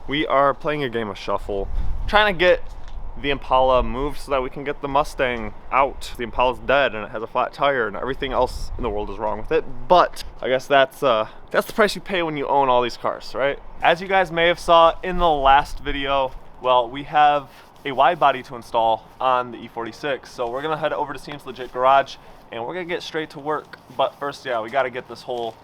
We are playing a game of shuffle, trying to get the Impala moved so that we can get the Mustang out. The Impala's dead and it has a flat tire and everything else in the world is wrong with it. But I guess that's the price you pay when you own all these cars, right? As you guys may have saw in the last video, well, we have a wide body to install on the E46. So we're gonna head over to Seems Legit Garage and we're gonna get straight to work. But first, yeah, we gotta get this whole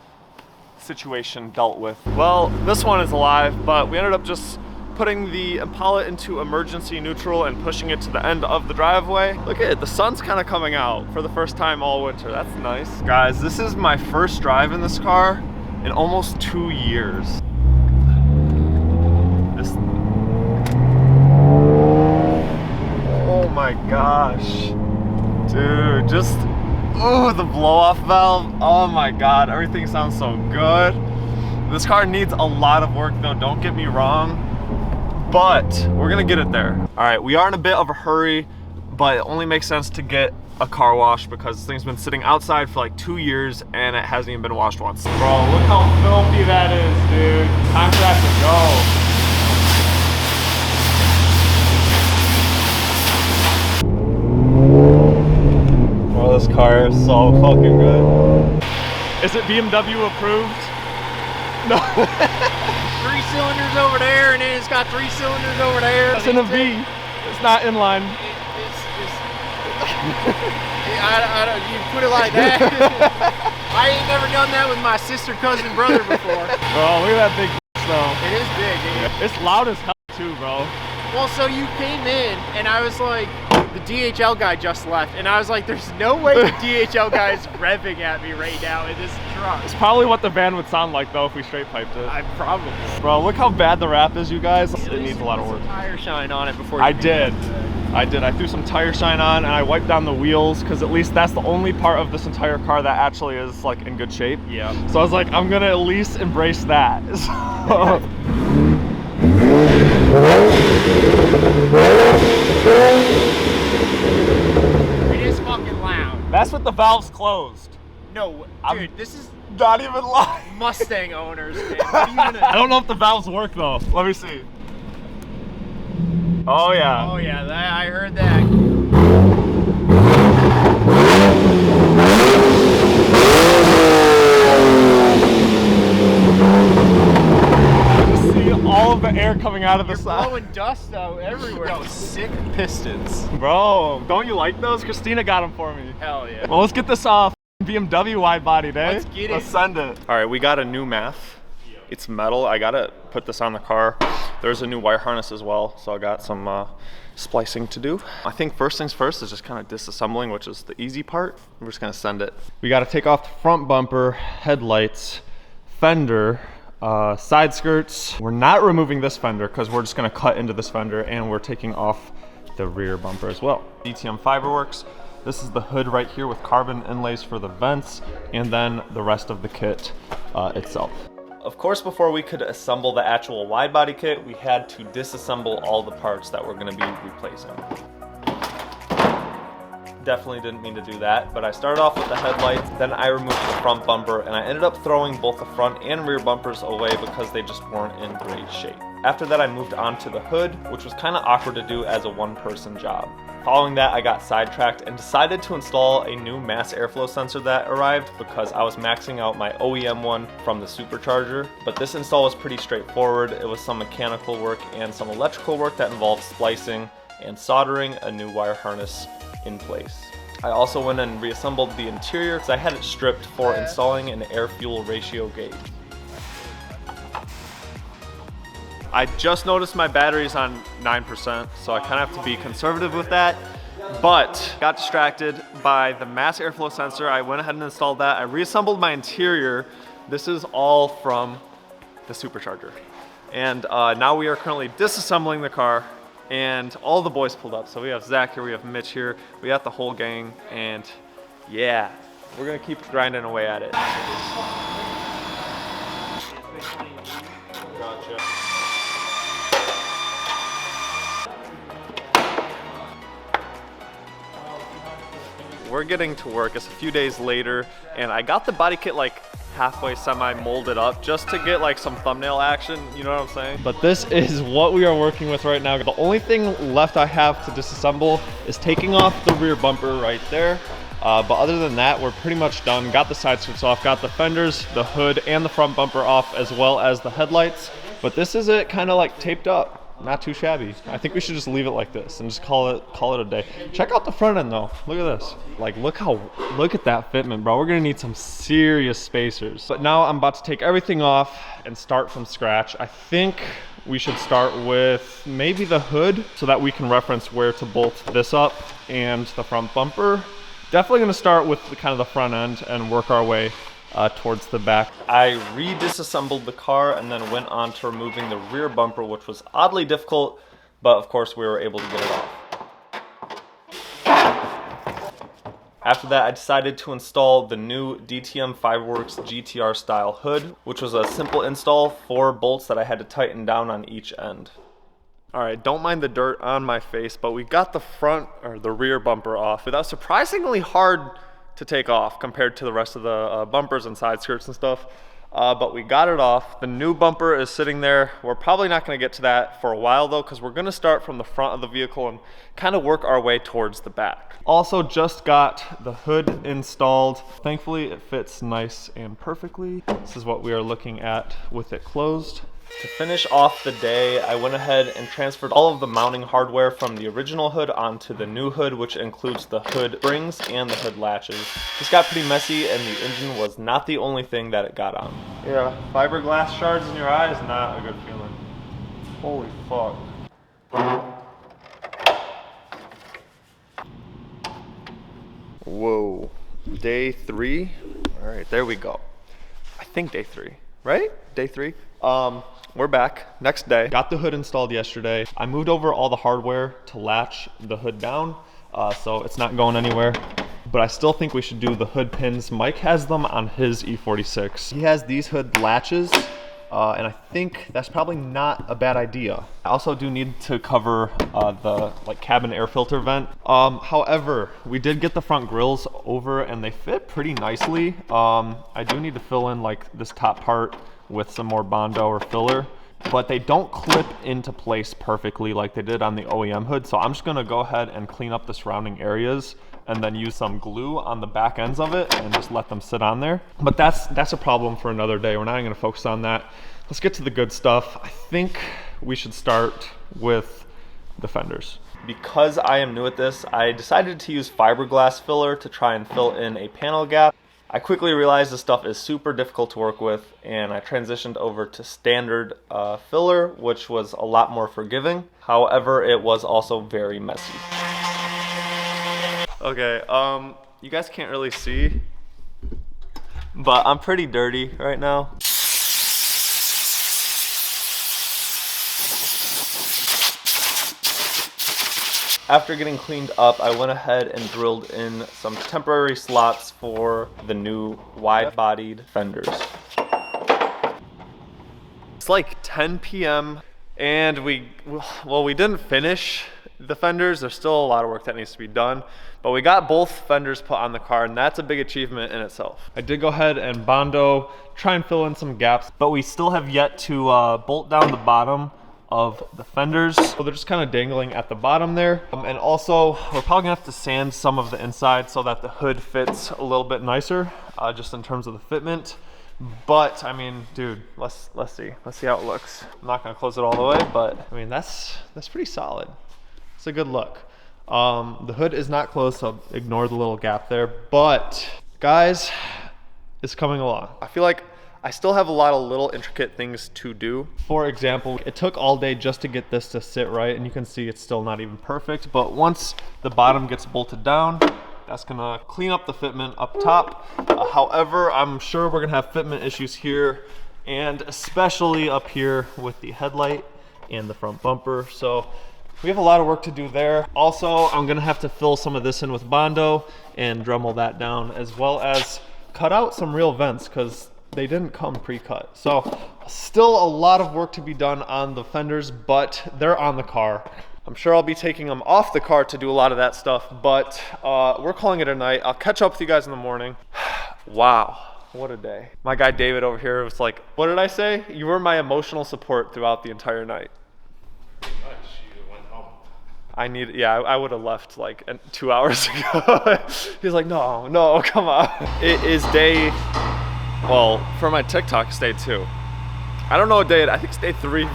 situation dealt with. Well, this one is alive, but we ended up just putting the Impala into emergency neutral and pushing it to the end of the driveway. Look at it, the sun's kind of coming out for the first time all winter. That's nice. Guys, this is my first drive in this car in almost 2 years. Oh my gosh. Dude, just, oh, the blow-off valve. Oh my God, everything sounds so good. This car needs a lot of work though, don't get me wrong, but we're gonna get it there. All right, we are in a bit of a hurry, but it only makes sense to get a car wash because this thing's been sitting outside for like 2 years and it hasn't even been washed once. Bro, look how filthy that is, dude. Time for that to go. Bro, this car is so fucking good. Is it BMW approved? No. 3 cylinders over there, and then it's got 3 cylinders over there. It's in a V. It's not inline. I don't, you put it like that. I ain't never done that with my sister, cousin, brother before. Bro, look at that big though. It is big, dude. It's loud as hell too, bro. Well, so you came in, and I was like, the DHL guy just left, and I was like, there's no way the DHL guy is revving at me right now in this truck. It's probably what the van would sound like though if we straight piped it. I probably. Bro, look how bad the wrap is, you guys. It needs a lot of work. Tire shine on it before. I did. I threw some tire shine on and I wiped down the wheels because at least that's the only part of this entire car that actually is like in good shape. Yeah. So I was like, I'm gonna at least embrace that. So. It is fucking loud. That's what the valve's closed. No, dude, this is not even lying. Mustang owners, man. What are you gonna... I don't know if the valves work though. Let me see. Oh yeah. Oh yeah, I heard that. I just see all of the air coming out of the side. Blowing dust out everywhere. Yo, sick pistons. Bro, don't you like those? Christina got them for me. Hell yeah. Well, let's get this off BMW wide body day. Let's get it. Let's send it. All right, we got a new math. It's metal. I gotta put this on the car. There's a new wire harness as well, so I got some splicing to do. I think first things first is just kind of disassembling, which is the easy part. We're just gonna send it. We gotta take off the front bumper, headlights, fender, side skirts. We're not removing this fender because we're just gonna cut into this fender, and we're taking off the rear bumper as well. DTM Fiberwerkz. This is the hood right here with carbon inlays for the vents, and then the rest of the kit itself. Of course, before we could assemble the actual wide body kit, we had to disassemble all the parts that we're gonna be replacing. Definitely didn't mean to do that, but I started off with the headlights, then I removed the front bumper, and I ended up throwing both the front and rear bumpers away because they just weren't in great shape. After that, I moved on to the hood, which was kind of awkward to do as a one-person job. Following that, I got sidetracked and decided to install a new mass airflow sensor that arrived because I was maxing out my OEM one from the supercharger. But this install was pretty straightforward. It was some mechanical work and some electrical work that involved splicing and soldering a new wire harness in place. I also went and reassembled the interior because I had it stripped for installing an air-fuel ratio gauge. I just noticed my battery's on 9%, so I kind of have to be conservative with that, but got distracted by the mass airflow sensor. I went ahead and installed that. I reassembled my interior. This is all from the supercharger. And now we are currently disassembling the car, and all the boys pulled up. So we have Zach here, we have Mitch here, we got the whole gang, and yeah, we're gonna keep grinding away at it. Gotcha. we're getting to work. It's a few days later, and I got the body kit like halfway semi-molded up just to get like some thumbnail action, you know what I'm saying? But this is what we are working with right now. The only thing left I have to disassemble is taking off the rear bumper right there. But other than that, we're pretty much done. Got the side skirts off, got the fenders, the hood, and the front bumper off, as well as the headlights. But this is it, kind of like taped up. Not too shabby. I think we should just leave it like this and just call it a day. Check out the front end though. Look at this. Like, look at that fitment, bro. We're gonna need some serious spacers. But now I'm about to take everything off and start from scratch. I think we should start with maybe the hood so that we can reference where to bolt this up and the front bumper. Definitely gonna start with kind of the front end and work our way towards the back. I re-disassembled the car and then went on to removing the rear bumper, which was oddly difficult, but of course we were able to get it off. After that, I decided to install the new DTM Fiberwerkz GTR style hood, which was a simple install, 4 bolts that I had to tighten down on each end. All right, don't mind the dirt on my face, but we got the front or the rear bumper off. That was surprisingly hard to take off compared to the rest of the bumpers and side skirts and stuff. But we got it off. The new bumper is sitting there. We're probably not gonna get to that for a while though, because we're gonna start from the front of the vehicle and kind of work our way towards the back. Also just got the hood installed. Thankfully it fits nice and perfectly. This is what we are looking at with it closed. To finish off the day, I went ahead and transferred all of the mounting hardware from the original hood onto the new hood, which includes the hood springs and the hood latches. This got pretty messy and the engine was not the only thing that it got on. Yeah, fiberglass shards in your eye is not a good feeling. Holy fuck. Whoa, day 3? All right, there we go. I think day 3, right? Day 3. We're back, next day. Got the hood installed yesterday. I moved over all the hardware to latch the hood down, so it's not going anywhere. But I still think we should do the hood pins. Mike has them on his E46. He has these hood latches, and I think that's probably not a bad idea. I also do need to cover the cabin air filter vent. However, we did get the front grills over and they fit pretty nicely. I do need to fill in this top part with some more Bondo or filler, but they don't clip into place perfectly like they did on the OEM hood. So I'm just gonna go ahead and clean up the surrounding areas and then use some glue on the back ends of it and just let them sit on there. But that's a problem for another day. We're not even gonna focus on that. Let's get to the good stuff. I think we should start with the fenders. Because I am new at this, I decided to use fiberglass filler to try and fill in a panel gap. I quickly realized this stuff is super difficult to work with, and I transitioned over to standard filler, which was a lot more forgiving. However, it was also very messy. Okay, you guys can't really see, but I'm pretty dirty right now. After getting cleaned up, I went ahead and drilled in some temporary slots for the new wide-bodied fenders. It's like 10 p.m. and we didn't finish the fenders. There's still a lot of work that needs to be done, but we got both fenders put on the car, and that's a big achievement in itself. I did go ahead and Bondo, try and fill in some gaps, but we still have yet to bolt down the bottom of the fenders. So they're just kind of dangling at the bottom there. And also we're probably gonna have to sand some of the inside so that the hood fits a little bit nicer, just in terms of the fitment. But I mean, dude, let's see how it looks. I'm not gonna close it all the way, but I mean, that's pretty solid. It's a good look. The hood is not closed, so ignore the little gap there, but guys, it's coming along. I feel like I still have a lot of little intricate things to do. For example, it took all day just to get this to sit right, and you can see it's still not even perfect, but once the bottom gets bolted down, that's gonna clean up the fitment up top. However, I'm sure we're gonna have fitment issues here, and especially up here with the headlight and the front bumper. So we have a lot of work to do there. Also, I'm gonna have to fill some of this in with Bondo and Dremel that down, as well as cut out some real vents, because they didn't come pre-cut. So still a lot of work to be done on the fenders, but they're on the car. I'm sure I'll be taking them off the car to do a lot of that stuff, but we're calling it a night. I'll catch up with you guys in the morning. Wow, what a day. My guy David over here was like, what did I say? You were my emotional support throughout the entire night. Pretty much, you went home. I would have left like 2 hours ago. He's like, no, come on. It is day, well, for my TikTok, it's day 2. I don't know what day I think it's day 3.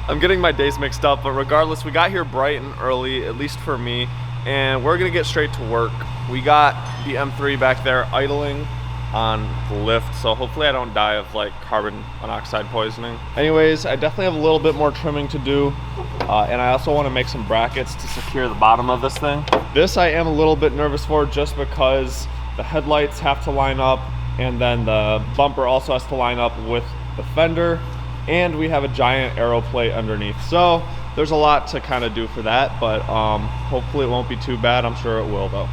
I'm getting my days mixed up, but regardless, we got here bright and early, at least for me, and we're gonna get straight to work. We got the M3 back there idling on the lift, so hopefully I don't die of like carbon monoxide poisoning. Anyways, I definitely have a little bit more trimming to do, and I also want to make some brackets to secure the bottom of this thing. This I am a little bit nervous for just because the headlights have to line up, and then the bumper also has to line up with the fender, and we have a giant aero plate underneath. So there's a lot to kind of do for that, but hopefully it won't be too bad. I'm sure it will though.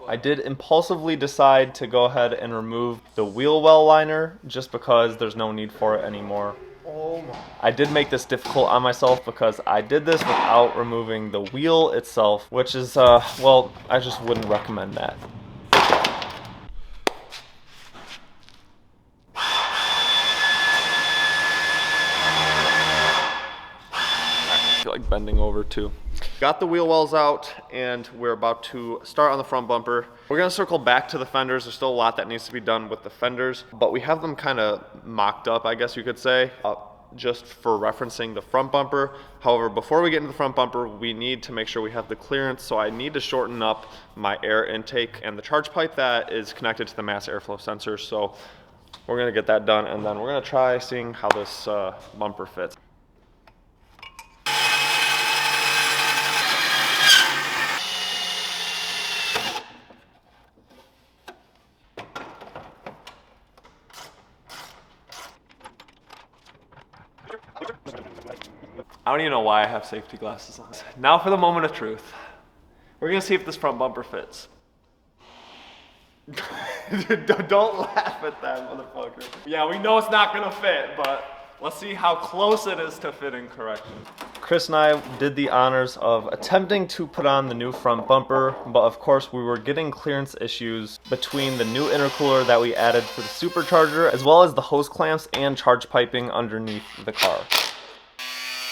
I did impulsively decide to go ahead and remove the wheel well liner just because there's no need for it anymore. Oh my. I did make this difficult on myself because I did this without removing the wheel itself, which is, well, I just wouldn't recommend that. I feel like bending over too. Got the wheel wells out and we're about to start on the front bumper. We're gonna circle back to the fenders. There's still a lot that needs to be done with the fenders, but we have them kind of mocked up, I guess you could say, just for referencing the front bumper. However, before we get into the front bumper, we need to make sure we have the clearance, so I need to shorten up my air intake and the charge pipe that is connected to the mass airflow sensor. So we're gonna get that done, and then we're gonna try seeing how this bumper fits. I don't even know why I have safety glasses on. Now for the moment of truth. We're gonna see if this front bumper fits. Don't laugh at that, motherfucker. Yeah, we know it's not gonna fit, but let's see how close it is to fitting correctly. Chris and I did the honors of attempting to put on the new front bumper, but of course we were getting clearance issues between the new intercooler that we added for the supercharger, as well as the hose clamps and charge piping underneath the car.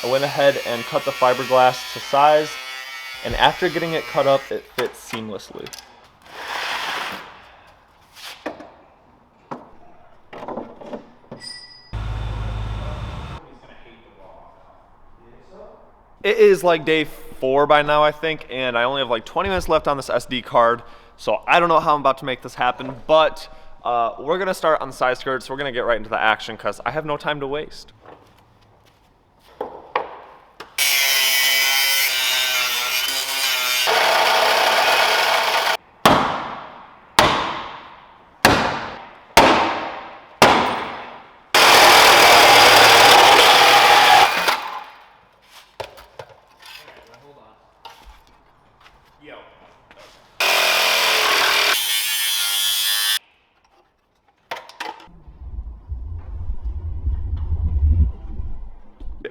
I went ahead and cut the fiberglass to size, and after getting it cut up, it fits seamlessly. It is like day 4 by now, I think, and I only have like 20 minutes left on this SD card, so I don't know how I'm about to make this happen, but we're gonna start on the side skirts. We're gonna get right into the action because I have no time to waste.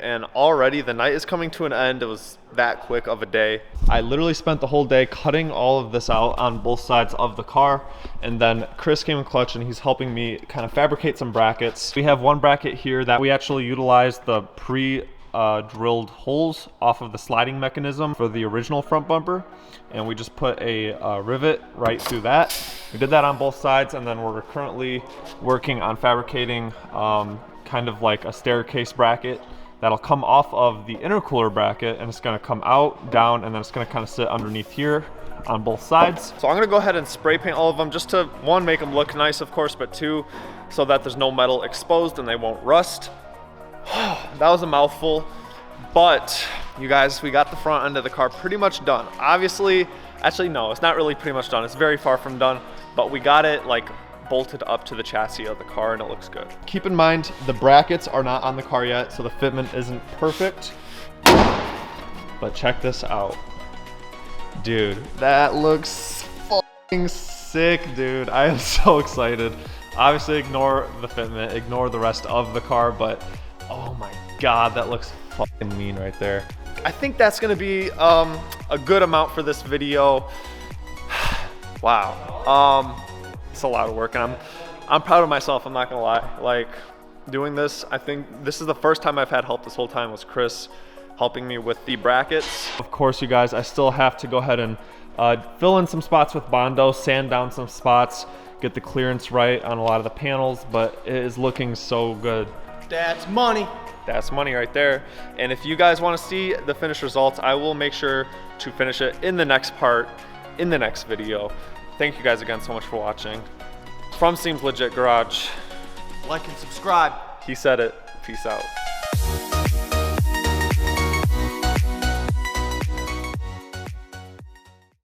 And already the night is coming to an end. It was that quick of a day. I literally spent the whole day cutting all of this out on both sides of the car, and then Chris came in clutch and he's helping me kind of fabricate some brackets. We have one bracket here that we actually utilized the drilled holes off of the sliding mechanism for the original front bumper, and we just put a rivet right through that. We did that on both sides, and then we're currently working on fabricating kind of like a staircase bracket that'll come off of the intercooler bracket, and it's gonna come out, down, and then it's gonna kind of sit underneath here on both sides. So I'm gonna go ahead and spray paint all of them just to, one, make them look nice, of course, but two, so that there's no metal exposed and they won't rust. That was a mouthful, but you guys, we got the front end of the car pretty much done. Obviously, actually no, it's not really pretty much done. It's very far from done, but we got it like bolted up to the chassis of the car and it looks good. Keep in mind, the brackets are not on the car yet, so the fitment isn't perfect, but check this out. Dude, that looks fucking sick, dude. I am so excited. Obviously ignore the fitment, ignore the rest of the car, but oh my God, that looks fucking mean right there. I think that's gonna be a good amount for this video. Wow, it's a lot of work, and I'm proud of myself, I'm not gonna lie. Like, doing this, I think this is the first time I've had help this whole time was Chris helping me with the brackets. Of course, you guys, I still have to go ahead and fill in some spots with Bondo, sand down some spots, get the clearance right on a lot of the panels, but it is looking so good. That's money. That's money right there. And if you guys want to see the finished results, I will make sure to finish it in the next part, in the next video. Thank you guys again so much for watching. From Seems Legit Garage. Like and subscribe. He said it. Peace out.